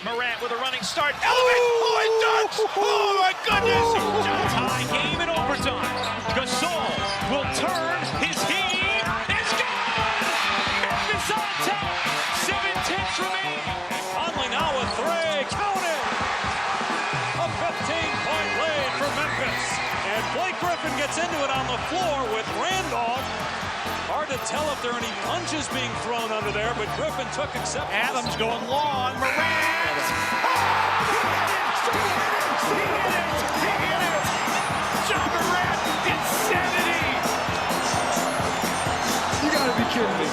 Morant with a running start. Elevate! Dunks! Oh my goodness! Tie game in overtime. Gasol will turn. His heat is gone! Memphis on top. 7-10 remaining. Conley now with three. Count it! A 15-point lead for Memphis. And Blake Griffin gets into it on the floor with Randolph. Hard to tell if there are any punches being thrown under there, but Griffin took acceptance. Adams going long. Morant! He hit it! John Morant, insanity! You gotta be kidding me.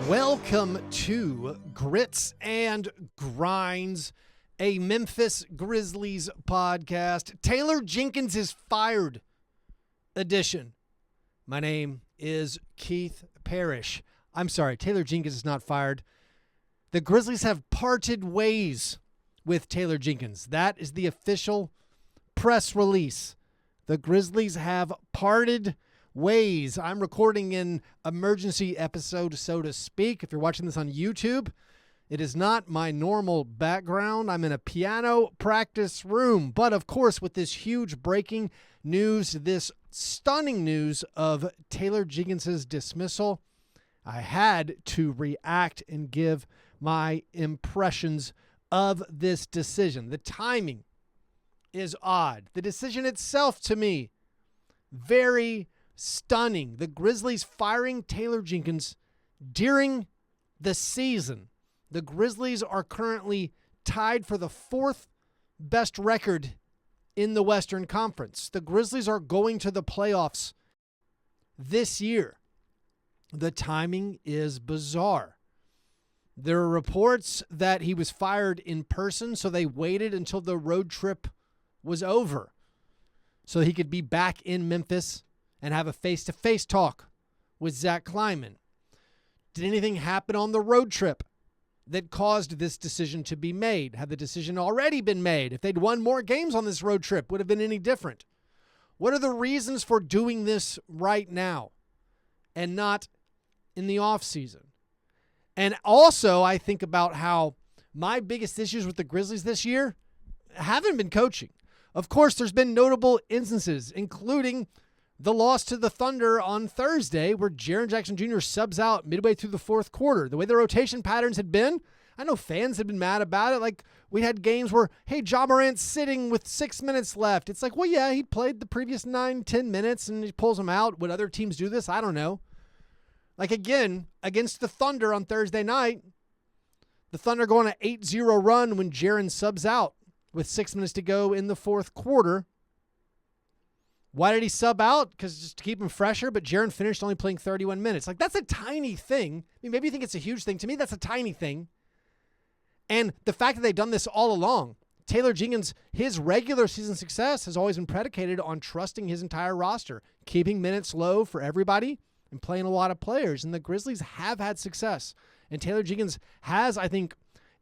Welcome to Grits and Grinds, a Memphis Grizzlies podcast. Taylor Jenkins is fired edition. My name is Keith Parrish. I'm sorry, Taylor Jenkins is not fired. The Grizzlies have parted ways with Taylor Jenkins. That is the official press release. The Grizzlies have parted ways. I'm recording an emergency episode, so to speak. If you're watching this on YouTube, it is not my normal background. I'm in a piano practice room. But of course, with this huge breaking news, this stunning news of Taylor Jenkins' dismissal, I had to react and give my impressions of this decision. The timing is odd. The decision itself, to me, very stunning. The Grizzlies firing Taylor Jenkins during the season. The Grizzlies are currently tied for the fourth best record in the Western Conference. The Grizzlies are going to the playoffs this year. The timing is bizarre. There are reports that he was fired in person, so they waited until the road trip was over so he could be back in Memphis and have a face-to-face talk with Zach Kleiman. Did anything happen on the road trip that caused this decision to be made? Had the decision already been made? If they'd won more games on this road trip, would have been any different? What are the reasons for doing this right now and not in the offseason? And also, I think about how my biggest issues with the Grizzlies this year haven't been coaching. Of course, there's been notable instances, including the loss to the Thunder on Thursday, where Jaren Jackson Jr. subs out midway through the fourth quarter. The way the rotation patterns had been, I know fans had been mad about it. Like, we had games where, hey, Ja Morant's sitting with 6 minutes left. It's like, well, yeah, he played the previous 9-10 minutes and he pulls them out. Would other teams do this? I don't know. Like, again, against the Thunder on Thursday night, the Thunder go on an 8-0 run when Jaren subs out with 6 minutes to go in the fourth quarter. Why did he sub out? Because just to keep him fresher, but Jaren finished only playing 31 minutes. Like, that's a tiny thing. I mean, maybe you think it's a huge thing. To me, that's a tiny thing. And the fact that they've done this all along, Taylor Jenkins, his regular season success has always been predicated on trusting his entire roster, keeping minutes low for everybody and playing a lot of players. And the Grizzlies have had success. And Taylor Jenkins has, I think,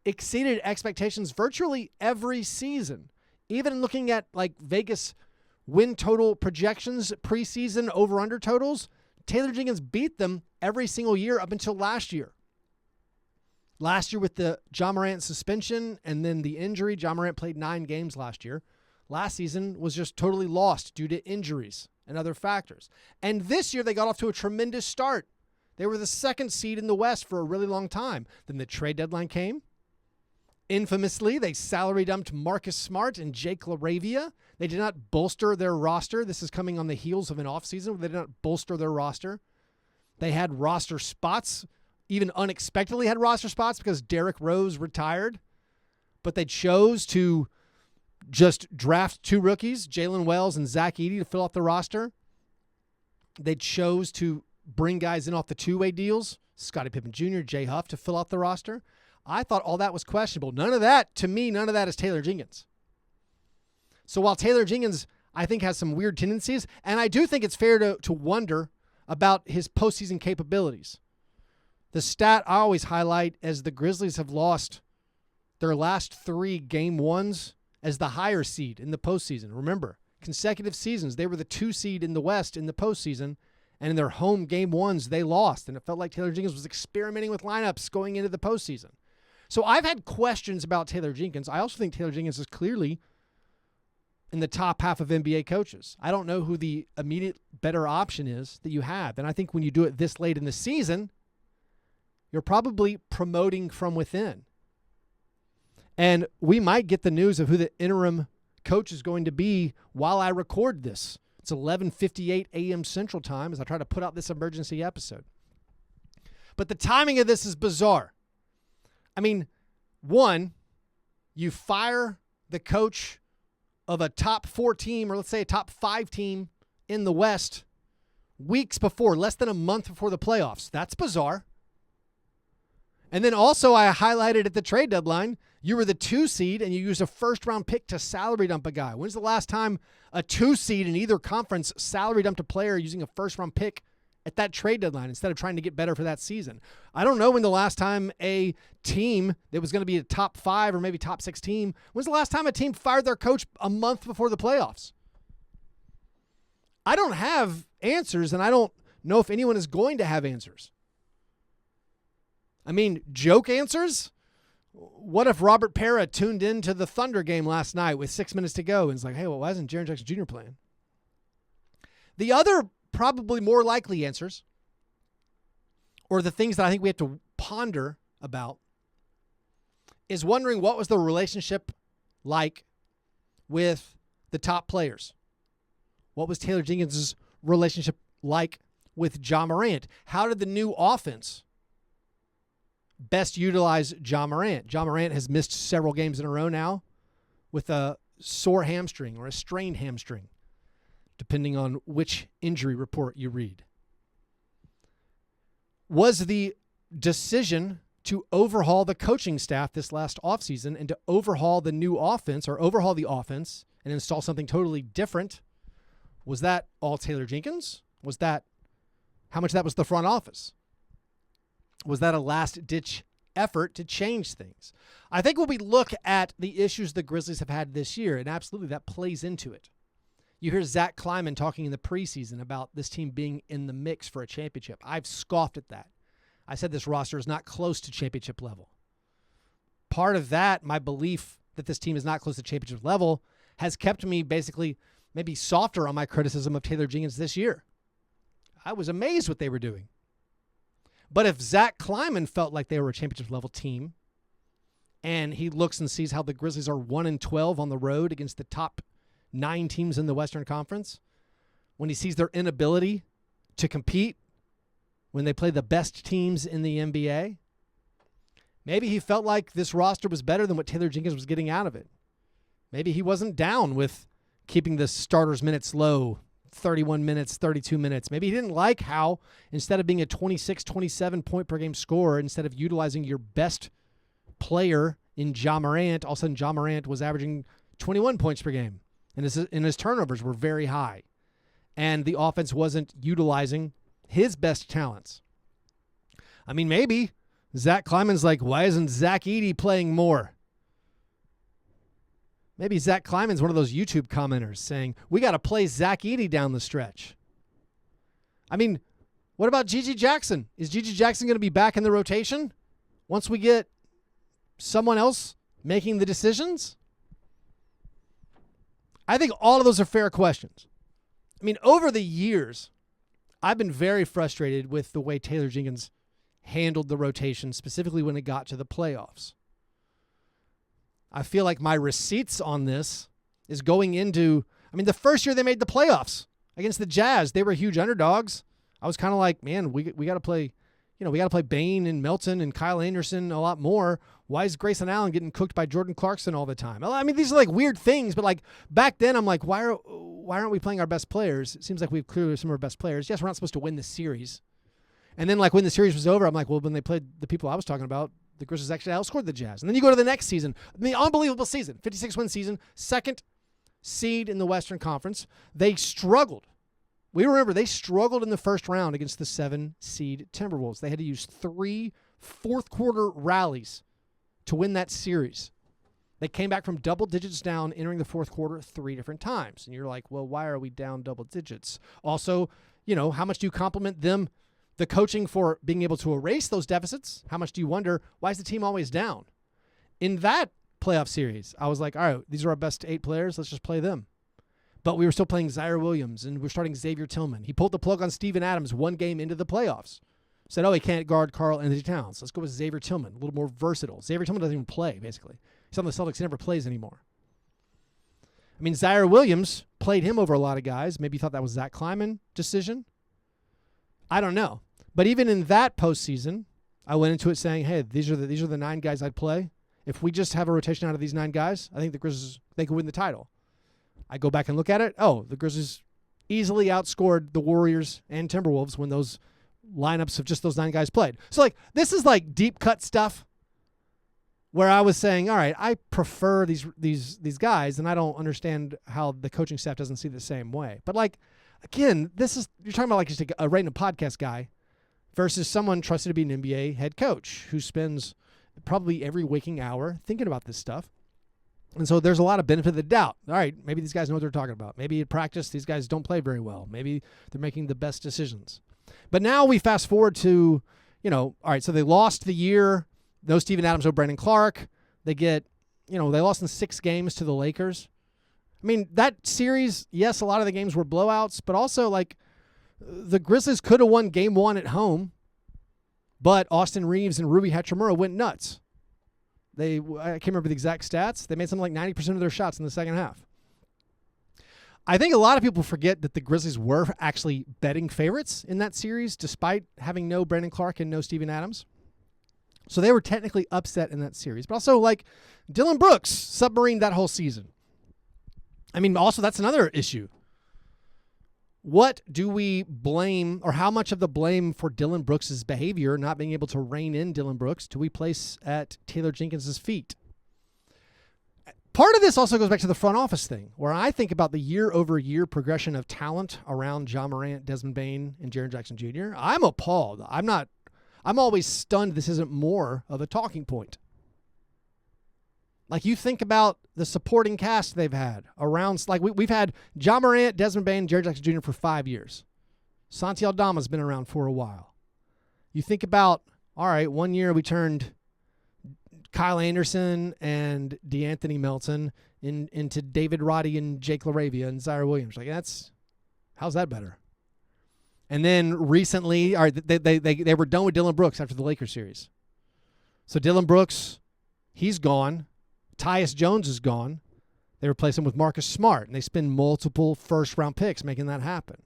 exceeded expectations virtually every season. Even looking at, like, Vegas win total projections, preseason over-under totals, Taylor Jenkins beat them every single year up until last year. Last year with the Ja Morant suspension and then the injury, Ja Morant played 9 games last year. Last season was just totally lost due to injuries and other factors. And this year they got off to a tremendous start. They were the second seed in the West for a really long time. Then the trade deadline came. Infamously, they salary dumped Marcus Smart and Jake LaRavia. They did not bolster their roster. This is coming on the heels of an offseason where they did not bolster their roster. They had roster spots, even unexpectedly had roster spots because Derrick Rose retired. But they chose to just draft 2 rookies, Jalen Wells and Zach Edey, to fill out the roster. They chose to bring guys in off the two-way deals, Scottie Pippen Jr., Jay Huff, to fill out the roster. I thought all that was questionable. None of that, to me, none of that is Taylor Jenkins. So while Taylor Jenkins, I think, has some weird tendencies, and I do think it's fair to wonder about his postseason capabilities. The stat I always highlight as the Grizzlies have lost their last 3 game ones as the higher seed in the postseason. Remember, consecutive seasons, they were the 2 seed in the West in the postseason, and in their home game ones, they lost. And it felt like Taylor Jenkins was experimenting with lineups going into the postseason. So I've had questions about Taylor Jenkins. I also think Taylor Jenkins is clearly in the top half of NBA coaches. I don't know who the immediate better option is that you have. And I think when you do it this late in the season, you're probably promoting from within. And we might get the news of who the interim coach is going to be while I record this. It's 11:58 a.m. Central Time as I try to put out this emergency episode. But the timing of this is bizarre. I mean, one, you fire the coach of a top 4 team, or let's say a top 5 team in the West weeks before, less than a month before the playoffs. That's bizarre. And then also I highlighted at the trade deadline, you were the 2 seed and you used a first-round pick to salary dump a guy. When's the last time a 2 seed in either conference salary dumped a player using a first-round pick at that trade deadline instead of trying to get better for that season? I don't know when the last time a team that was going to be a top 5 or maybe top 6 team, when's the last time a team fired their coach a month before the playoffs? I don't have answers, and I don't know if anyone is going to have answers. I mean, joke answers? What if Robert Parra tuned into the Thunder game last night with 6 minutes to go and is like, hey, well, why isn't Jaren Jackson Jr. playing? The other probably more likely answers, or the things that I think we have to ponder about, is wondering what was the relationship like with the top players. What was Taylor Jenkins' relationship like with Ja Morant? How did the new offense best utilize Ja Morant? Ja Morant has missed several games in a row now with a sore hamstring or a strained hamstring, depending on which injury report you read. Was the decision to overhaul the coaching staff this last offseason and to overhaul the new offense, or overhaul the offense and install something totally different, was that all Taylor Jenkins? Was that, how much of that was the front office? Was that a last-ditch effort to change things? I think when we look at the issues the Grizzlies have had this year, and absolutely that plays into it. You hear Zach Kleiman talking in the preseason about this team being in the mix for a championship. I've scoffed at that. I said this roster is not close to championship level. Part of that, my belief that this team is not close to championship level, has kept me basically maybe softer on my criticism of Taylor Jenkins this year. I was amazed what they were doing. But if Zach Kleiman felt like they were a championship level team, and he looks and sees how the Grizzlies are 1-12 on the road against the top 9 teams in the Western Conference, when he sees their inability to compete when they play the best teams in the NBA, maybe he felt like this roster was better than what Taylor Jenkins was getting out of it. Maybe he wasn't down with keeping the starters' minutes low, 31 minutes, 32 minutes. Maybe he didn't like how, instead of being a 26, 27 point per game scorer, instead of utilizing your best player in Ja Morant, all of a sudden Ja Morant was averaging 21 points per game. And his turnovers were very high. And the offense wasn't utilizing his best talents. I mean, maybe Zach Kleiman's like, why isn't Zach Edey playing more? Maybe Zach Kleiman's one of those YouTube commenters saying, we got to play Zach Edey down the stretch. I mean, what about Gigi Jackson? Is Gigi Jackson going to be back in the rotation once we get someone else making the decisions? I think all of those are fair questions. I mean, over the years, I've been very frustrated with the way Taylor Jenkins handled the rotation, specifically when it got to the playoffs. I feel like my receipts on this is going into, I mean, the first year they made the playoffs against the Jazz, they were huge underdogs. I was kind of like, man, we got to play, we got to play Bane and Melton and Kyle Anderson a lot more. Why is Grayson Allen getting cooked by Jordan Clarkson all the time? I mean, these are like weird things, but like back then I'm like, why aren't we playing our best players? It seems like we've clearly some of our best players. Yes, we're not supposed to win this series. And then like when the series was over, I'm like, well, when they played the people I was talking about, the Grizzlies actually outscored the Jazz. And then you go to the next season, the unbelievable season, 56-win season, second seed in the Western Conference. They struggled. We remember they struggled in the first round against the 7-seed Timberwolves. They had to use 3 fourth-quarter rallies to win that series. They came back from double digits down entering the fourth quarter 3 different times. And you're like, well, why are we down double digits? Also, how much do you compliment the coaching for being able to erase those deficits? How much do you wonder, why is the team always down? In that playoff series, I was like, all right, these are our best 8 players. Let's just play them. But we were still playing Zaire Williams, and we're starting Xavier Tillman. He pulled the plug on Steven Adams 1 game into the playoffs. Said, he can't guard Karl Anthony Towns. Let's go with Xavier Tillman, a little more versatile. Xavier Tillman doesn't even play, basically. He's on the Celtics. He never plays anymore. I mean, Zaire Williams played him over a lot of guys. Maybe you thought that was Zach Kleiman decision. I don't know. But even in that postseason, I went into it saying, hey, these are the 9 guys I'd play. If we just have a rotation out of these 9 guys, I think the Grizzlies, they could win the title. I go back and look at it. The Grizzlies easily outscored the Warriors and Timberwolves when those lineups of just those 9 guys played. So, this is deep cut stuff where I was saying, all right, I prefer these guys, and I don't understand how the coaching staff doesn't see it the same way. But, again, you're talking about just a random podcast guy versus someone trusted to be an NBA head coach who spends probably every waking hour thinking about this stuff. And so there's a lot of benefit of the doubt. All right, maybe these guys know what they're talking about. Maybe at practice, these guys don't play very well. Maybe they're making the best decisions. But now we fast forward to, all right, so they lost the year. No Steven Adams, no Brandon Clark. They get, they lost in 6 games to the Lakers. I mean, that series, yes, a lot of the games were blowouts, but also, the Grizzlies could have won game 1 at home, but Austin Reeves and Rui Hachimura went nuts. I can't remember the exact stats. They made something like 90% of their shots in the second half. I think a lot of people forget that the Grizzlies were actually betting favorites in that series, despite having no Brandon Clark and no Steven Adams. So they were technically upset in that series. But also, Dylan Brooks submarined that whole season. I mean, also, that's another issue. What do we blame, or how much of the blame for Dylan Brooks' behavior, not being able to rein in Dylan Brooks, do we place at Taylor Jenkins' feet? Part of this also goes back to the front office thing, where I think about the year-over-year progression of talent around Ja Morant, Desmond Bane, and Jaren Jackson Jr. I'm appalled. I'm always stunned this isn't more of a talking point. You think about the supporting cast they've had around, we've had Ja Morant, Desmond Bane, Jaren Jackson Jr. for 5 years. Santi Aldama's been around for a while. You think about, all right, 1 year we turned Kyle Anderson and DeAnthony Melton into David Roddy and Jake LaRavia and Zaire Williams. How's that better? And then recently, all right, they were done with Dylan Brooks after the Lakers series. So Dylan Brooks, he's gone. Tyus Jones is gone. They replace him with Marcus Smart, and they spend multiple first-round picks making that happen.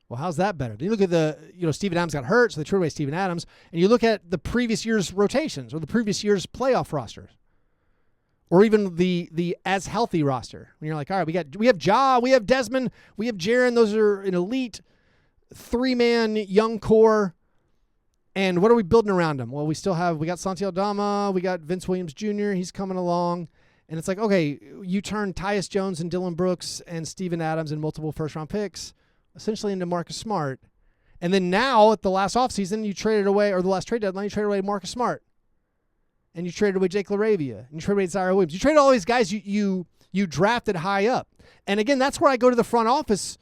Well, how's that better? Then you look at Steven Adams got hurt, so they traded away Steven Adams, and you look at the previous year's rotations or the previous year's playoff rosters, or even the as healthy roster. When you're like, all right, we have Ja, we have Desmond, we have Jaren. Those are an elite 3-man young core. And what are we building around them? Well, we got Santi Aldama, we got Vince Williams Jr., he's coming along. And it's okay, you turn Tyus Jones and Dylan Brooks and Steven Adams and multiple first-round picks essentially into Marcus Smart. And then now at the last offseason, you traded away, or the last trade deadline, you traded away Marcus Smart. And you traded away Jake LaRavia. And you traded away Zaire Williams. You traded all these guys you drafted high up. And again, that's where I go to the front office.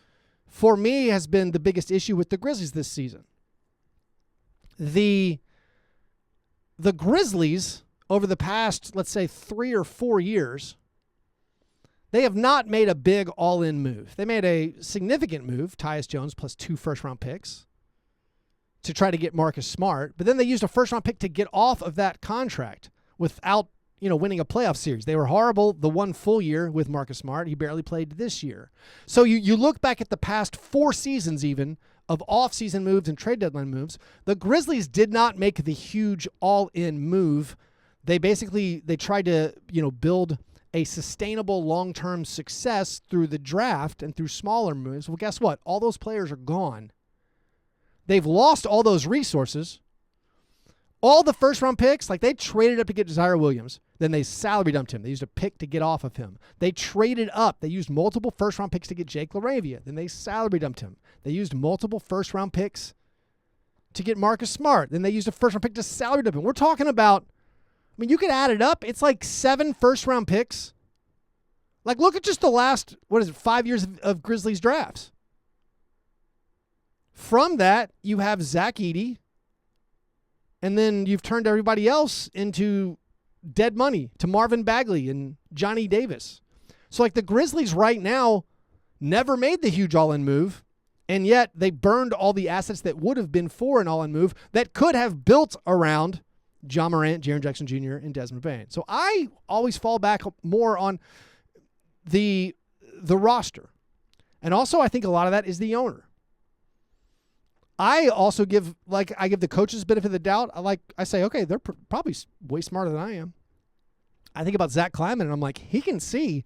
For me, has been the biggest issue with the Grizzlies this season. The Grizzlies, over the past, let's say, 3 or 4 years, they have not made a big all-in move. They made a significant move, Tyus Jones plus 2 first-round picks, to try to get Marcus Smart. But then they used a first-round pick to get off of that contract without, winning a playoff series. They were horrible the one full year with Marcus Smart. He barely played this year. So you look back at the past 4 seasons even of off-season moves and trade deadline moves. The Grizzlies did not make the huge all-in move. They tried to, build a sustainable long-term success through the draft and through smaller moves. Well, guess what? All those players are gone. They've lost all those resources. All the first-round picks, they traded up to get Zaire Williams. Then they salary dumped him. They used a pick to get off of him. They traded up. They used multiple first-round picks to get Jake LaRavia. Then they salary dumped him. They used multiple first-round picks to get Marcus Smart. Then they used a first-round pick to salary dump him. We're talking about, you could add it up. It's 7 first-round picks. Look at just the last, 5 years of Grizzlies drafts. From that, you have Zach Edey, and then you've turned everybody else into dead money to Marvin Bagley and Johnny Davis. So like the Grizzlies right now never made the huge all-in move, and yet they burned all the assets that would have been for an all-in move that could have built around Ja Morant, Jaren Jackson Jr., and Desmond Bane. So I always fall back more on the roster. And also I think a lot of that is the owner. I also give the coaches benefit of the doubt. I say, okay, they're probably way smarter than I am. I think about Zach Kleiman, and I'm like, he can see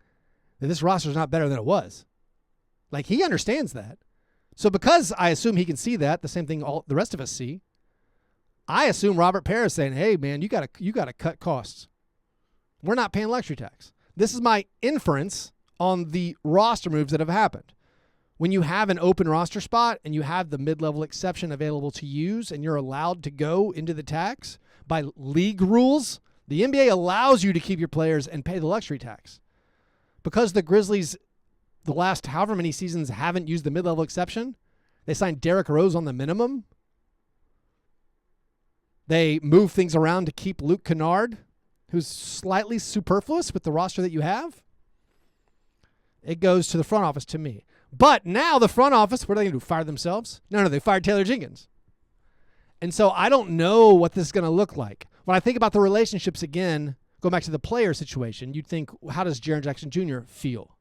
that this roster is not better than it was. Like, he understands that. So because I assume he can see that, the same thing all the rest of us see, I assume Robert Parrish saying, hey, man, you gotta cut costs. We're not paying luxury tax. This is my inference on the roster moves that have happened. When you have an open roster spot and you have the mid-level exception available to use and you're allowed to go into the tax by league rules, the NBA allows you to keep your players and pay the luxury tax. Because the Grizzlies, the last however many seasons, haven't used the mid-level exception, they signed Derrick Rose on the minimum. They move things around to keep Luke Kennard, who's slightly superfluous with the roster that you have. It goes to the front office to me. But now the front office, what are they going to do, fire themselves? No, they fired Taylor Jenkins. And so I don't know what this is going to look like. When I think about the relationships again, go back to the player situation, you'd think, how does Jaren Jackson Jr. feel?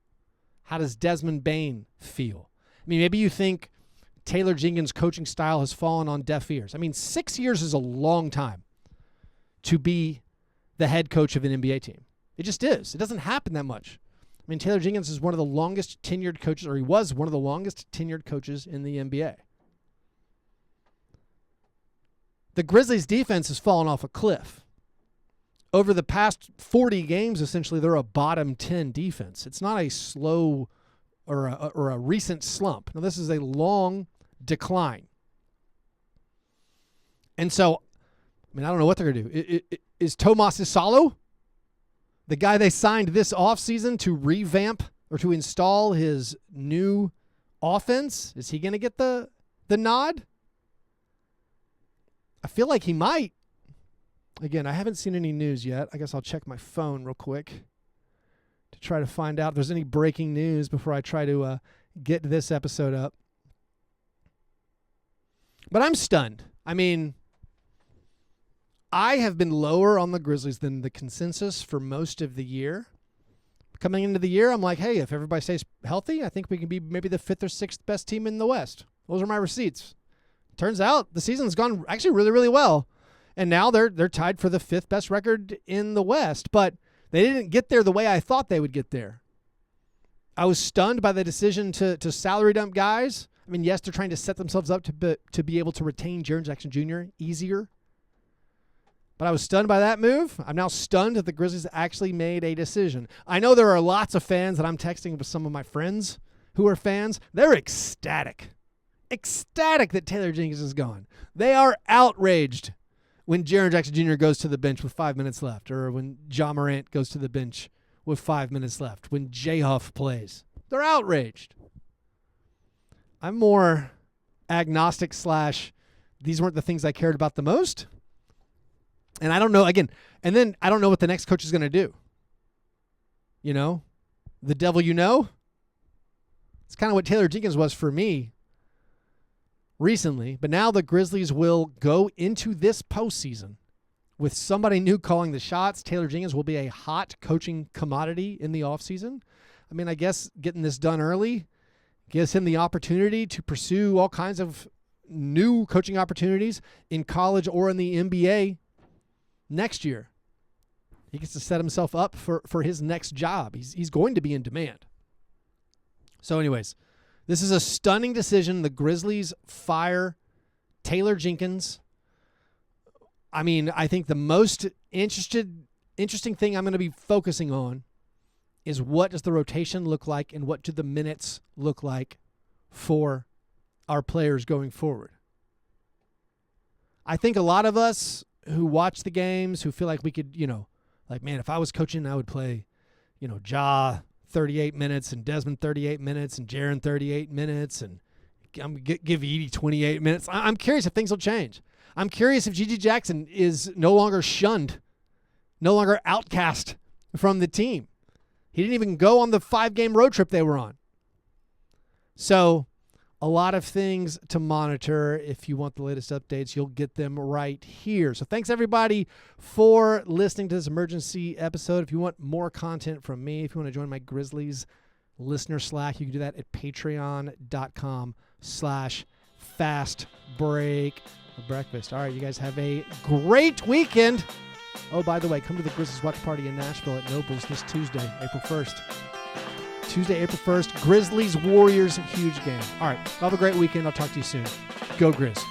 How does Desmond Bane feel? I mean, maybe you think Taylor Jenkins' coaching style has fallen on deaf ears. I mean, 6 years is a long time to be the head coach of an NBA team. It just is. It doesn't happen that much. I mean, Taylor Jenkins is one of the longest tenured coaches, or he was one of the longest tenured coaches in the NBA. The Grizzlies' defense has fallen off a cliff. Over the past 40 games, essentially, they're a bottom 10 defense. It's not a slow or a recent slump. No, this is a long decline. And so, I mean, I don't know what they're going to do. Is Tomas Isalo the guy they signed this offseason to revamp or to install his new offense? Is he going to get the nod? I feel like he might. Again, I haven't seen any news yet. I guess I'll check my phone real quick to try to find out if there's any breaking news before I try to get this episode up. But I'm stunned. I mean, I have been lower on the Grizzlies than the consensus for most of the year. Coming into the year, I'm like, hey, if everybody stays healthy, I think we can be maybe the 5th or 6th best team in the West. Those are my receipts. Turns out the season's gone actually really, really well. And now they're tied for the 5th best record in the West. But they didn't get there the way I thought they would get there. I was stunned by the decision to salary dump guys. I mean, yes, they're trying to set themselves up to be able to retain Jaren Jackson Jr. easier. But I was stunned by that move. I'm now stunned that the Grizzlies actually made a decision. I know there are lots of fans that I'm texting with some of my friends who are fans. They're ecstatic. Ecstatic that Taylor Jenkins is gone. They are outraged when Jaren Jackson Jr. goes to the bench with 5 minutes left, or when Ja Morant goes to the bench with 5 minutes left, when J Huff plays. They're outraged. I'm more agnostic / these weren't the things I cared about the most. And I don't know, again, and then I don't know what the next coach is going to do. You know, the devil you know. It's kind of what Taylor Jenkins was for me recently. But now the Grizzlies will go into this postseason with somebody new calling the shots. Taylor Jenkins will be a hot coaching commodity in the offseason. I mean, I guess getting this done early gives him the opportunity to pursue all kinds of new coaching opportunities in college or in the NBA next year. He gets to set himself up for his next job. He's going to be in demand. So anyways, this is a stunning decision. The Grizzlies fire Taylor Jenkins. I mean, I think the most interesting thing I'm going to be focusing on is what does the rotation look like and what do the minutes look like for our players going forward. I think a lot of us who watch the games, who feel like we could, like, man, if I was coaching, I would play, Ja 38 minutes and Desmond 38 minutes and Jaren 38 minutes and I'm give Edie 28 minutes. I'm curious if things will change. I'm curious if Gigi Jackson is no longer shunned no longer outcast from the team. He didn't even go on the 5-game road trip they were on. So a lot of things to monitor. If you want the latest updates, you'll get them right here. So thanks, everybody, for listening to this emergency episode. If you want more content from me, if you want to join my Grizzlies listener Slack, you can do that at patreon.com/fastbreakbreakfast. All right, you guys have a great weekend. Oh, by the way, come to the Grizzlies watch party in Nashville at Nobles this Tuesday, April 1st. Tuesday, April 1st, Grizzlies, Warriors, huge game. All right, have a great weekend. I'll talk to you soon. Go Grizz.